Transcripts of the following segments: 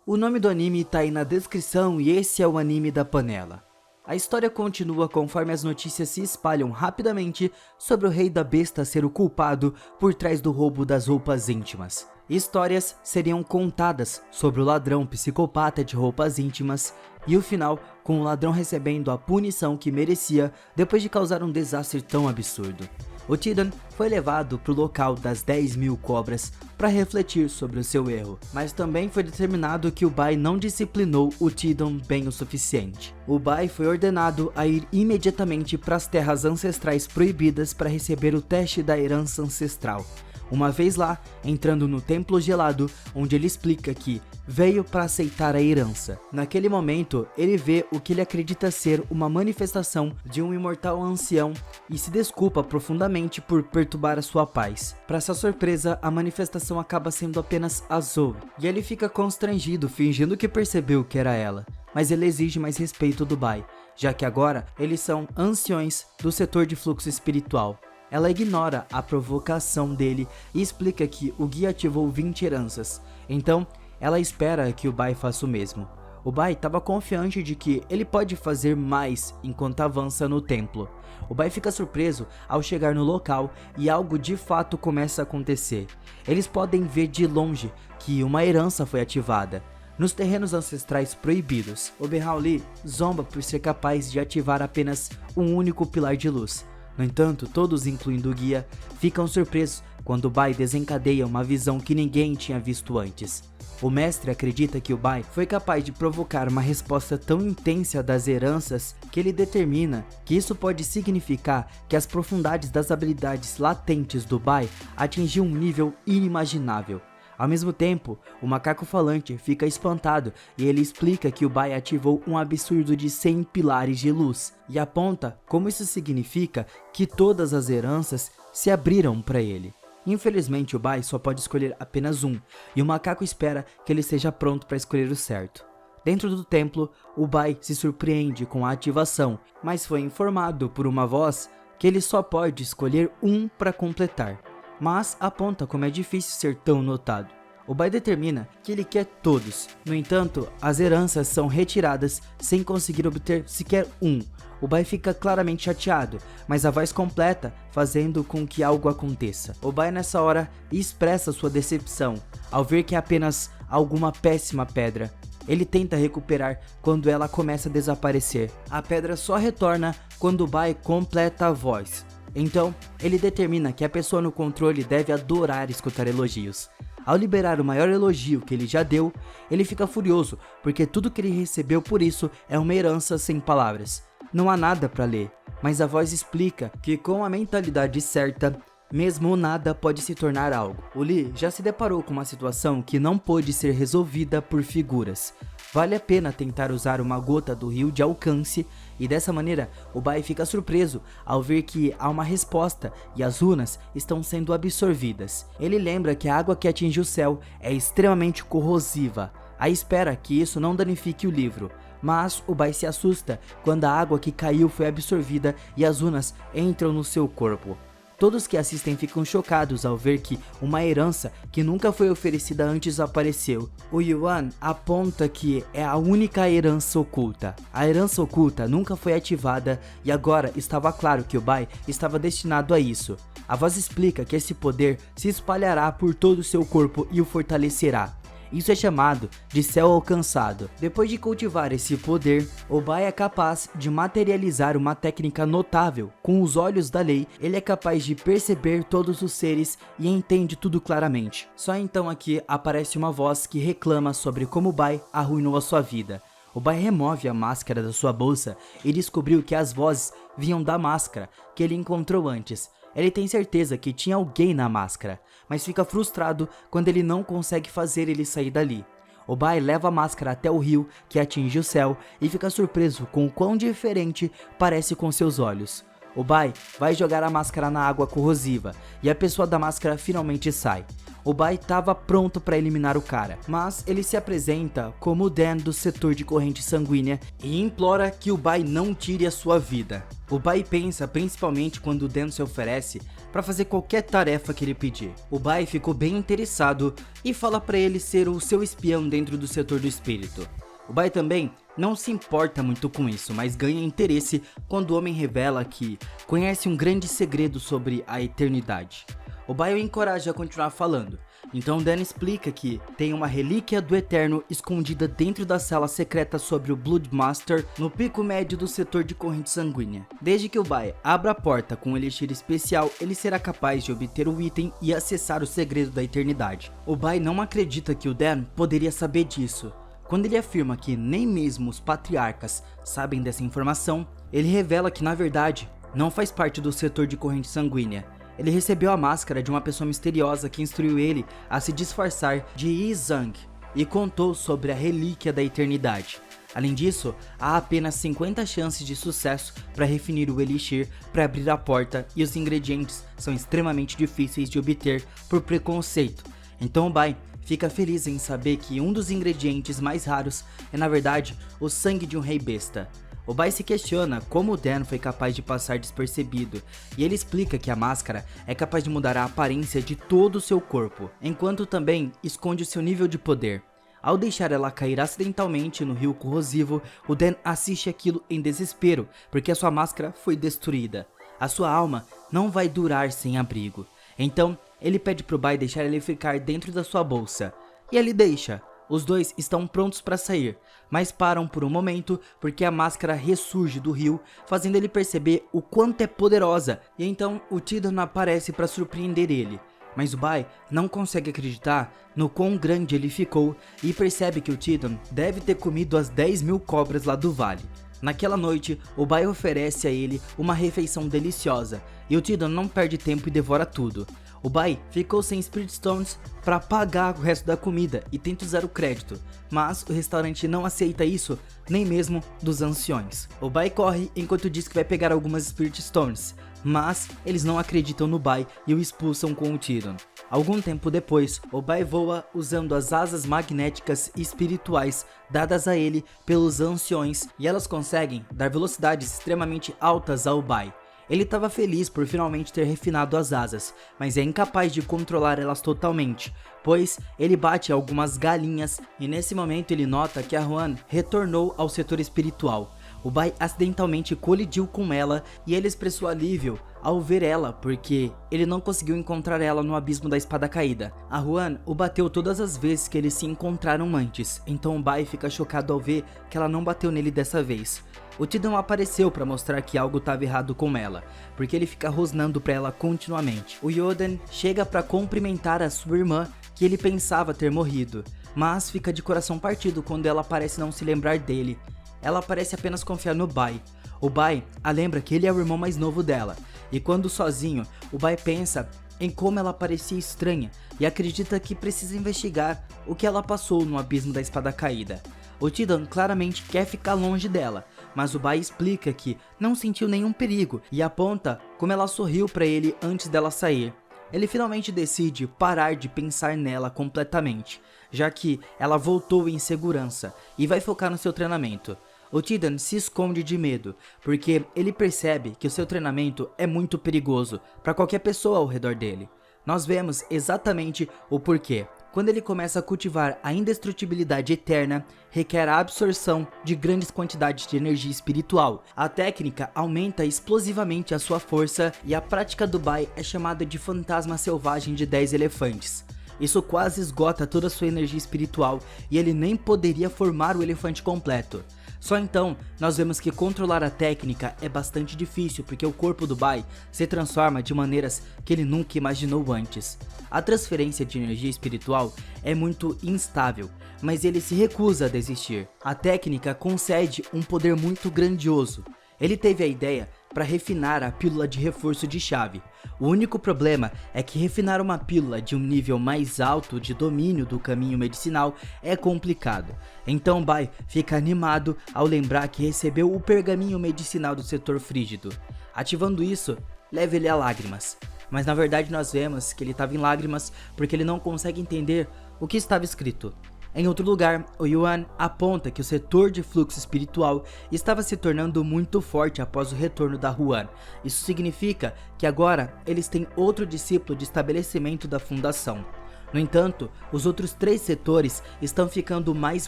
O nome do anime tá aí na descrição e esse é o anime da panela. A história continua conforme as notícias se espalham rapidamente sobre o rei da besta ser o culpado por trás do roubo das roupas íntimas. Histórias seriam contadas sobre o ladrão psicopata de roupas íntimas e o final com o ladrão recebendo a punição que merecia depois de causar um desastre tão absurdo. O Tidan foi levado para o local das 10.000 cobras para refletir sobre o seu erro, mas também foi determinado que o Bai não disciplinou o Tidan bem o suficiente. O Bai foi ordenado a ir imediatamente para as terras ancestrais proibidas para receber o teste da herança ancestral. Uma vez lá, entrando no templo gelado, onde ele explica que veio para aceitar a herança. Naquele momento, ele vê o que ele acredita ser uma manifestação de um imortal ancião e se desculpa profundamente por perturbar a sua paz. Para sua surpresa, a manifestação acaba sendo apenas a Zoe, e ele fica constrangido, fingindo que percebeu que era ela. Mas ele exige mais respeito do Bai, já que agora eles são anciões do setor de fluxo espiritual. Ela ignora a provocação dele e explica que o guia ativou 20 heranças, então ela espera que o Bai faça o mesmo. O Bai estava confiante de que ele pode fazer mais enquanto avança no templo. O Bai fica surpreso ao chegar no local e algo de fato começa a acontecer. Eles podem ver de longe que uma herança foi ativada. Nos terrenos ancestrais proibidos, o Behauli zomba por ser capaz de ativar apenas um único pilar de luz. No entanto, todos, incluindo o guia, ficam surpresos quando o Bai desencadeia uma visão que ninguém tinha visto antes. O mestre acredita que o Bai foi capaz de provocar uma resposta tão intensa das heranças que ele determina que isso pode significar que as profundidades das habilidades latentes do Bai atingiu um nível inimaginável. Ao mesmo tempo, o macaco falante fica espantado e ele explica que o Bai ativou um absurdo de 100 pilares de luz e aponta como isso significa que todas as heranças se abriram para ele. Infelizmente, o Bai só pode escolher apenas um e o macaco espera que ele esteja pronto para escolher o certo. Dentro do templo, o Bai se surpreende com a ativação, mas foi informado por uma voz que ele só pode escolher um para completar. Mas aponta como é difícil ser tão notado. O Bai determina que ele quer todos, no entanto, as heranças são retiradas sem conseguir obter sequer um. O Bai fica claramente chateado, mas a voz completa fazendo com que algo aconteça. O Bai nessa hora expressa sua decepção ao ver que é apenas alguma péssima pedra. Ele tenta recuperar quando ela começa a desaparecer. A pedra só retorna quando o Bai completa a voz. Então, ele determina que a pessoa no controle deve adorar escutar elogios. Ao liberar o maior elogio que ele já deu, ele fica furioso, porque tudo que ele recebeu por isso é uma herança sem palavras. Não há nada para ler, mas a voz explica que com a mentalidade certa, mesmo o nada pode se tornar algo. O Lee já se deparou com uma situação que não pôde ser resolvida por figuras. Vale a pena tentar usar uma gota do rio de alcance e dessa maneira o Bai fica surpreso ao ver que há uma resposta e as runas estão sendo absorvidas. Ele lembra que a água que atinge o céu é extremamente corrosiva. Aí espera que isso não danifique o livro, mas o Bai se assusta quando a água que caiu foi absorvida e as runas entram no seu corpo. Todos que assistem ficam chocados ao ver que uma herança que nunca foi oferecida antes apareceu. O Yuan aponta que é a única herança oculta. A herança oculta nunca foi ativada e agora estava claro que o Bai estava destinado a isso. A voz explica que esse poder se espalhará por todo o seu corpo e o fortalecerá. Isso é chamado de céu alcançado. Depois de cultivar esse poder, o Bai é capaz de materializar uma técnica notável. Com os olhos da lei, ele é capaz de perceber todos os seres e entende tudo claramente. Só então aqui aparece uma voz que reclama sobre como o Bai arruinou a sua vida. O Bai remove a máscara da sua bolsa e descobriu que as vozes vinham da máscara que ele encontrou antes. Ele tem certeza que tinha alguém na máscara, mas fica frustrado quando ele não consegue fazer ele sair dali. O Bai leva a máscara até o rio que atinge o céu e fica surpreso com o quão diferente parece com seus olhos. O Bai vai jogar a máscara na água corrosiva e a pessoa da máscara finalmente sai. O Bai estava pronto para eliminar o cara, mas ele se apresenta como o Dan do setor de corrente sanguínea e implora que o Bai não tire a sua vida. O Bai pensa principalmente quando o Dan se oferece para fazer qualquer tarefa que ele pedir. O Bai ficou bem interessado e fala para ele ser o seu espião dentro do setor do espírito. O Bai também não se importa muito com isso, mas ganha interesse quando o homem revela que conhece um grande segredo sobre a eternidade. O Bai o encoraja a continuar falando, então Dan explica que tem uma relíquia do Eterno escondida dentro da sala secreta sobre o Bloodmaster no pico médio do setor de corrente sanguínea. Desde que o Bai abra a porta com um elixir especial, ele será capaz de obter o item e acessar o segredo da eternidade. O Bai não acredita que o Dan poderia saber disso. Quando ele afirma que nem mesmo os patriarcas sabem dessa informação, ele revela que na verdade não faz parte do setor de corrente sanguínea. Ele recebeu a máscara de uma pessoa misteriosa que instruiu ele a se disfarçar de Yi Zhang e contou sobre a relíquia da eternidade. Além disso, há apenas 50 chances de sucesso para refinir o elixir para abrir a porta e os ingredientes são extremamente difíceis de obter por preconceito. Então o Bai fica feliz em saber que um dos ingredientes mais raros é na verdade o sangue de um rei besta. O Bai se questiona como o Dan foi capaz de passar despercebido, e ele explica que a máscara é capaz de mudar a aparência de todo o seu corpo, enquanto também esconde o seu nível de poder. Ao deixar ela cair acidentalmente no rio corrosivo, o Dan assiste aquilo em desespero, porque a sua máscara foi destruída. A sua alma não vai durar sem abrigo. Então, ele pede pro Bai deixar ele ficar dentro da sua bolsa, e ele deixa. Os dois estão prontos para sair, mas param por um momento porque a máscara ressurge do rio, fazendo ele perceber o quanto é poderosa, e então o Tidon aparece para surpreender ele. Mas o Bai não consegue acreditar no quão grande ele ficou e percebe que o Tidon deve ter comido as 10.000 cobras lá do vale. Naquela noite, o Bai oferece a ele uma refeição deliciosa, e o Tidon não perde tempo e devora tudo. O Bai ficou sem Spirit Stones para pagar o resto da comida e tenta usar o crédito, mas o restaurante não aceita isso, nem mesmo dos anciões. O Bai corre enquanto diz que vai pegar algumas Spirit Stones, mas eles não acreditam no Bai e o expulsam com o Tidon. Algum tempo depois, o Bai voa usando as asas magnéticas espirituais dadas a ele pelos anciões, e elas conseguem dar velocidades extremamente altas ao Bai. Ele estava feliz por finalmente ter refinado as asas, mas é incapaz de controlar elas totalmente, pois ele bate algumas galinhas e nesse momento ele nota que a Huan retornou ao setor espiritual. O Bai acidentalmente colidiu com ela e ele expressou alívio ao ver ela, porque ele não conseguiu encontrar ela no abismo da espada caída. A Huan o bateu todas as vezes que eles se encontraram antes, então o Bai fica chocado ao ver que ela não bateu nele dessa vez. O Tidon apareceu para mostrar que algo estava errado com ela, porque ele fica rosnando para ela continuamente. O Yoden chega para cumprimentar a sua irmã, que ele pensava ter morrido, mas fica de coração partido quando ela parece não se lembrar dele. Ela parece apenas confiar no Bai. O Bai a lembra que ele é o irmão mais novo dela, e quando sozinho, o Bai pensa em como ela parecia estranha e acredita que precisa investigar o que ela passou no abismo da espada caída. O Tidon claramente quer ficar longe dela, mas o Bai explica que não sentiu nenhum perigo e aponta como ela sorriu para ele antes dela sair. Ele finalmente decide parar de pensar nela completamente, já que ela voltou em segurança e vai focar no seu treinamento. O Tidon se esconde de medo, porque ele percebe que o seu treinamento é muito perigoso para qualquer pessoa ao redor dele. Nós vemos exatamente o porquê. Quando ele começa a cultivar a indestrutibilidade eterna, requer a absorção de grandes quantidades de energia espiritual. A técnica aumenta explosivamente a sua força e a prática do Bai é chamada de fantasma selvagem de 10 elefantes. Isso quase esgota toda a sua energia espiritual e ele nem poderia formar o elefante completo. Só então, nós vemos que controlar a técnica é bastante difícil porque o corpo do Bai se transforma de maneiras que ele nunca imaginou antes. A transferência de energia espiritual é muito instável, mas ele se recusa a desistir. A técnica concede um poder muito grandioso. Ele teve a ideia para refinar a pílula de reforço de chave. O único problema é que refinar uma pílula de um nível mais alto de domínio do caminho medicinal é complicado. Então Bai fica animado ao lembrar que recebeu o pergaminho medicinal do setor frígido. Ativando isso, leva ele a lágrimas. Mas na verdade nós vemos que ele estava em lágrimas porque ele não consegue entender o que estava escrito. Em outro lugar, o Yuan aponta que o setor de fluxo espiritual estava se tornando muito forte após o retorno da Huan. Isso significa que agora eles têm outro discípulo de estabelecimento da fundação. No entanto, os outros 3 setores estão ficando mais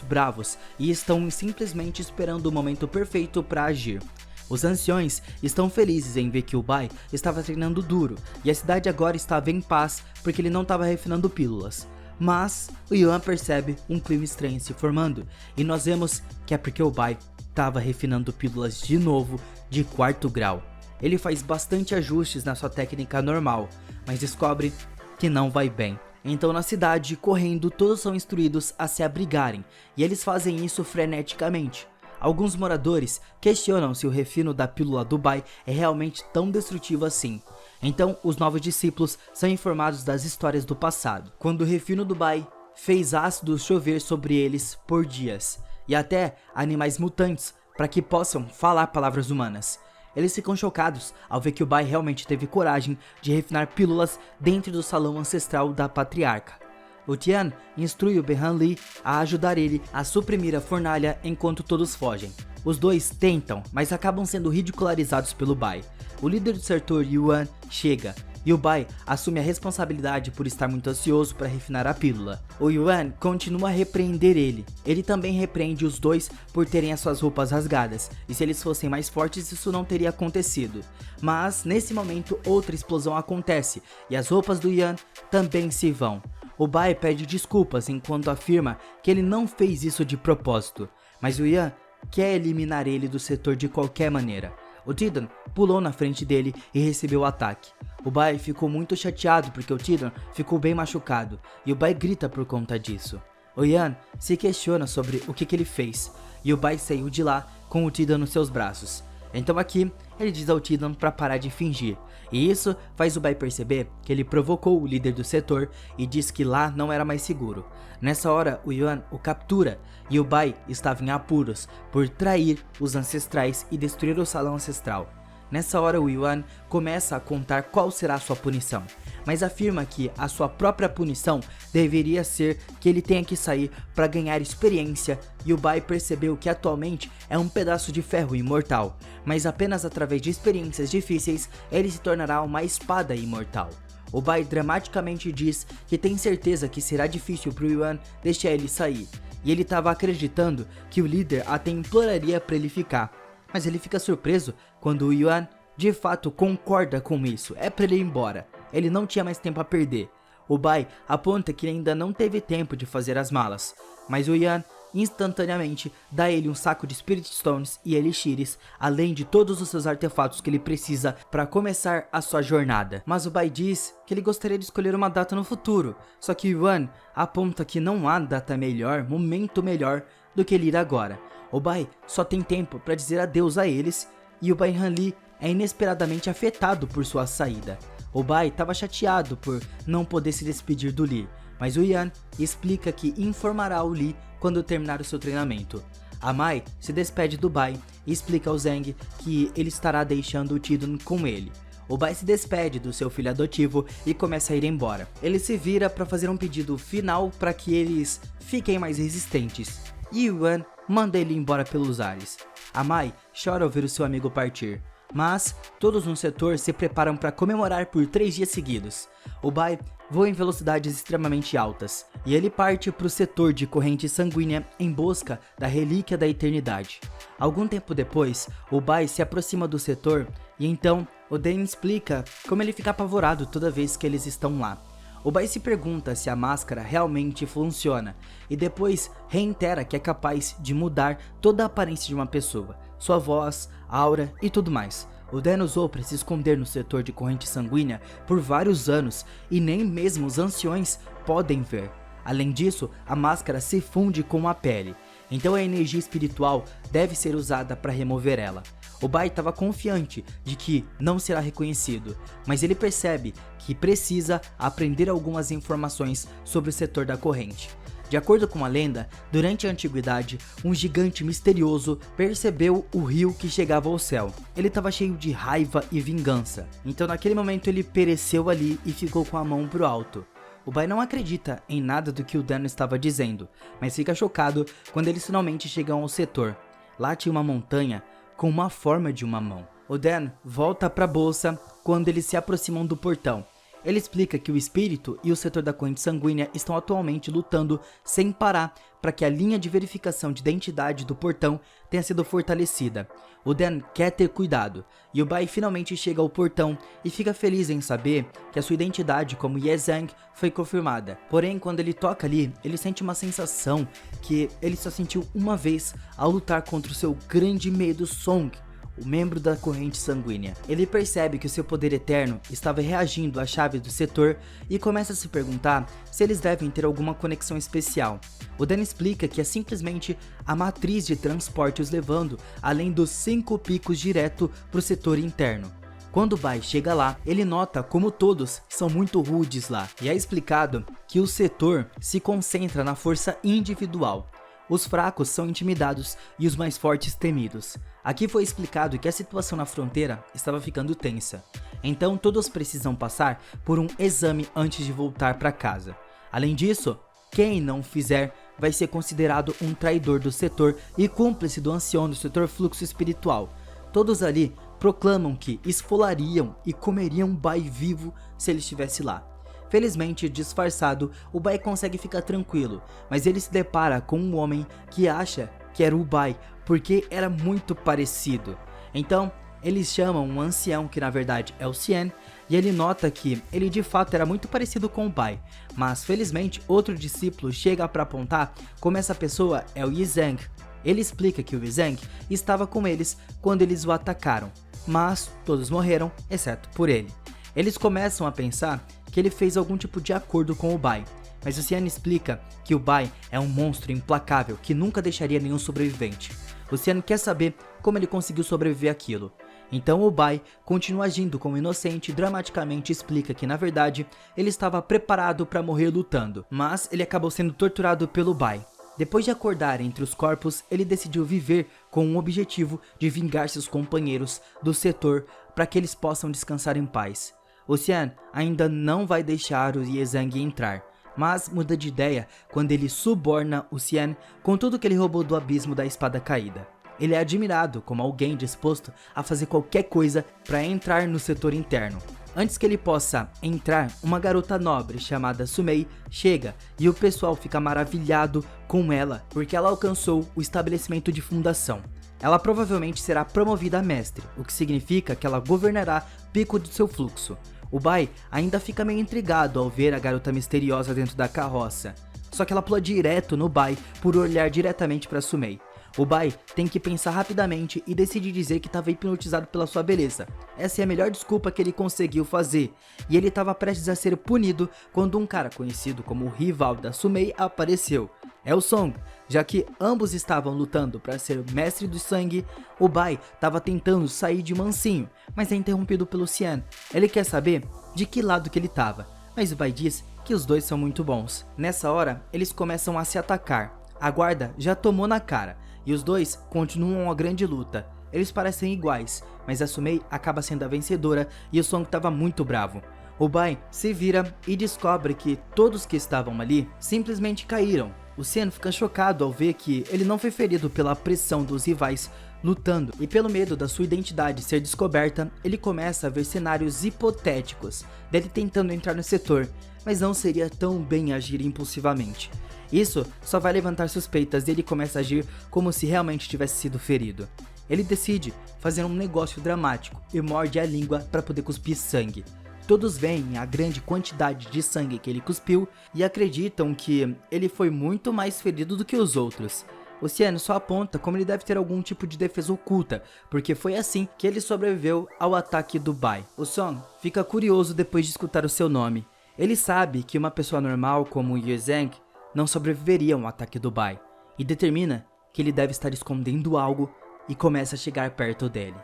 bravos e estão simplesmente esperando o momento perfeito para agir. Os anciões estão felizes em ver que o Bai estava treinando duro e a cidade agora estava em paz porque ele não estava refinando pílulas. Mas o Yuan percebe um clima estranho se formando e nós vemos que é porque o Bai estava refinando pílulas de novo de 4º grau. Ele faz bastante ajustes na sua técnica normal, mas descobre que não vai bem. Então na cidade, correndo, todos são instruídos a se abrigarem e eles fazem isso freneticamente. Alguns moradores questionam se o refino da pílula do Bai é realmente tão destrutivo assim. Então, os novos discípulos são informados das histórias do passado, quando o refino do Bai fez ácido chover sobre eles por dias, e até animais mutantes para que possam falar palavras humanas. Eles ficam chocados ao ver que o Bai realmente teve coragem de refinar pílulas dentro do salão ancestral da patriarca. O Tian instrui o Behan Li a ajudar ele a suprimir a fornalha enquanto todos fogem. Os dois tentam, mas acabam sendo ridicularizados pelo Bai. O líder do setor Yuan chega, e o Bai assume a responsabilidade por estar muito ansioso para refinar a pílula. O Yuan continua a repreender ele. Ele também repreende os dois por terem as suas roupas rasgadas, e se eles fossem mais fortes isso não teria acontecido. Mas nesse momento outra explosão acontece, e as roupas do Yuan também se vão. O Bai pede desculpas enquanto afirma que ele não fez isso de propósito, mas o Yuan quer eliminar ele do setor de qualquer maneira. O Tidon pulou na frente dele e recebeu o ataque. O Bai ficou muito chateado porque o Tidon ficou bem machucado e o Bai grita por conta disso. O Yuan se questiona sobre o que ele fez e o Bai saiu de lá com o Tidon nos seus braços. Então aqui ele diz ao Tidon para parar de fingir, e isso faz o Bai perceber que ele provocou o líder do setor e diz que lá não era mais seguro. Nessa hora o Yuan o captura e o Bai estava em apuros por trair os ancestrais e destruir o salão ancestral. Nessa hora o Yuan começa a contar qual será a sua punição, mas afirma que a sua própria punição deveria ser que ele tenha que sair para ganhar experiência, e o Bai percebeu que atualmente é um pedaço de ferro imortal, mas apenas através de experiências difíceis ele se tornará uma espada imortal. O Bai dramaticamente diz que tem certeza que será difícil para o Yuan deixar ele sair, e ele estava acreditando que o líder até imploraria para ele ficar. Mas ele fica surpreso quando o Yuan de fato concorda com isso, é para ele ir embora. Ele não tinha mais tempo a perder. O Bai aponta que ele ainda não teve tempo de fazer as malas, mas o Yuan instantaneamente dá ele um saco de Spirit Stones e Elixires, além de todos os seus artefatos que ele precisa para começar a sua jornada. Mas o Bai diz que ele gostaria de escolher uma data no futuro, só que Yuan aponta que não há data melhor, momento melhor do que ele ir agora. O Bai só tem tempo para dizer adeus a eles e o Bai Han Li é inesperadamente afetado por sua saída. O Bai estava chateado por não poder se despedir do Li, mas o Yuan explica que informará o Li quando terminar o seu treinamento. A Mai se despede do Bai e explica ao Zheng que ele estará deixando o Tidon com ele. O Bai se despede do seu filho adotivo e começa a ir embora. Ele se vira para fazer um pedido final para que eles fiquem mais resistentes, e Yuan manda ele embora pelos ares. A Mai chora ao ver o seu amigo partir, mas todos no setor se preparam para comemorar por 3 dias seguidos. O Bai voa em velocidades extremamente altas, e ele parte para o setor de corrente sanguínea em busca da relíquia da eternidade. Algum tempo depois, o Bai se aproxima do setor e então o Dan explica como ele fica apavorado toda vez que eles estão lá. O Bai se pergunta se a máscara realmente funciona e depois reitera que é capaz de mudar toda a aparência de uma pessoa, sua voz, aura e tudo mais. O Dan usou para se esconder no setor de corrente sanguínea por vários anos e nem mesmo os anciões podem ver. Além disso, a máscara se funde com a pele, então a energia espiritual deve ser usada para remover ela. O Bai estava confiante de que não será reconhecido, mas ele percebe que precisa aprender algumas informações sobre o setor da corrente. De acordo com a lenda, durante a antiguidade, um gigante misterioso percebeu o rio que chegava ao céu. Ele estava cheio de raiva e vingança, então naquele momento ele pereceu ali e ficou com a mão pro alto. O Bai não acredita em nada do que o Dan estava dizendo, mas fica chocado quando eles finalmente chegam ao setor. Lá tinha uma montanha com uma forma de uma mão. O Dan volta para a bolsa quando eles se aproximam do portão. Ele explica que o espírito e o setor da corrente sanguínea estão atualmente lutando sem parar para que a linha de verificação de identidade do portão tenha sido fortalecida. O Dan quer ter cuidado, e o Bai finalmente chega ao portão e fica feliz em saber que a sua identidade como Ye Zhang foi confirmada. Porém, quando ele toca ali, ele sente uma sensação que ele só sentiu uma vez ao lutar contra o seu grande medo Song, o membro da corrente sanguínea. Ele percebe que o seu poder eterno estava reagindo à chave do setor e começa a se perguntar se eles devem ter alguma conexão especial. O Dan explica que é simplesmente a matriz de transporte os levando além dos 5 picos direto para o setor interno. Quando o Bai chega lá, ele nota como todos são muito rudes lá, e é explicado que o setor se concentra na força individual. Os fracos são intimidados e os mais fortes temidos. Aqui foi explicado que a situação na fronteira estava ficando tensa, então todos precisam passar por um exame antes de voltar para casa. Além disso, quem não fizer vai ser considerado um traidor do setor e cúmplice do ancião do setor fluxo espiritual. Todos ali proclamam que esfolariam e comeriam Bai vivo se ele estivesse lá. Felizmente, disfarçado, o Bai consegue ficar tranquilo, mas ele se depara com um homem que acha que era o Bai, porque era muito parecido. Então, eles chamam um ancião, que na verdade é o Xian, e ele nota que ele de fato era muito parecido com o Bai, mas felizmente outro discípulo chega para apontar como essa pessoa é o Ye Zhang. Ele explica que o Ye Zhang estava com eles quando eles o atacaram, mas todos morreram, exceto por ele. Eles começam a pensar que ele fez algum tipo de acordo com o Bai, mas o Xian explica que o Bai é um monstro implacável que nunca deixaria nenhum sobrevivente. O Xian quer saber como ele conseguiu sobreviver àquilo. Então o Bai continua agindo como inocente e dramaticamente explica que na verdade ele estava preparado para morrer lutando, mas ele acabou sendo torturado pelo Bai. Depois de acordar entre os corpos, ele decidiu viver com o objetivo de vingar seus companheiros do setor para que eles possam descansar em paz. O Xian ainda não vai deixar o Ye Zhang entrar, mas muda de ideia quando ele suborna o Xian com tudo que ele roubou do abismo da espada caída. Ele é admirado como alguém disposto a fazer qualquer coisa para entrar no setor interno. Antes que ele possa entrar, uma garota nobre chamada Sumei chega e o pessoal fica maravilhado com ela porque ela alcançou o estabelecimento de fundação. Ela provavelmente será promovida a mestre, o que significa que ela governará o pico do seu fluxo. O Bai ainda fica meio intrigado ao ver a garota misteriosa dentro da carroça, só que ela pula direto no Bai por olhar diretamente para Sumei. O Bai tem que pensar rapidamente e decide dizer que estava hipnotizado pela sua beleza. Essa é a melhor desculpa que ele conseguiu fazer, e ele estava prestes a ser punido quando um cara conhecido como o rival da Sumei apareceu. É o Song. Já que ambos estavam lutando para ser mestre do sangue, o Bai estava tentando sair de mansinho, mas é interrompido pelo Xian. Ele quer saber de que lado que ele estava, mas o Bai diz que os dois são muito bons. Nessa hora, eles começam a se atacar. A guarda já tomou na cara, e os dois continuam a grande luta. Eles parecem iguais, mas a Sumei acaba sendo a vencedora e o Song estava muito bravo. O Bai se vira e descobre que todos que estavam ali simplesmente caíram. O Xian fica chocado ao ver que ele não foi ferido pela pressão dos rivais lutando, e pelo medo da sua identidade ser descoberta, ele começa a ver cenários hipotéticos dele tentando entrar no setor, mas não seria tão bem agir impulsivamente. Isso só vai levantar suspeitas e ele começa a agir como se realmente tivesse sido ferido. Ele decide fazer um negócio dramático e morde a língua para poder cuspir sangue. Todos veem a grande quantidade de sangue que ele cuspiu e acreditam que ele foi muito mais ferido do que os outros. O Xian só aponta como ele deve ter algum tipo de defesa oculta, porque foi assim que ele sobreviveu ao ataque do Bai. O Song fica curioso depois de escutar o seu nome. Ele sabe que uma pessoa normal como Ye Zhang não sobreviveria a um ataque do Bai, e determina que ele deve estar escondendo algo e começa a chegar perto dele.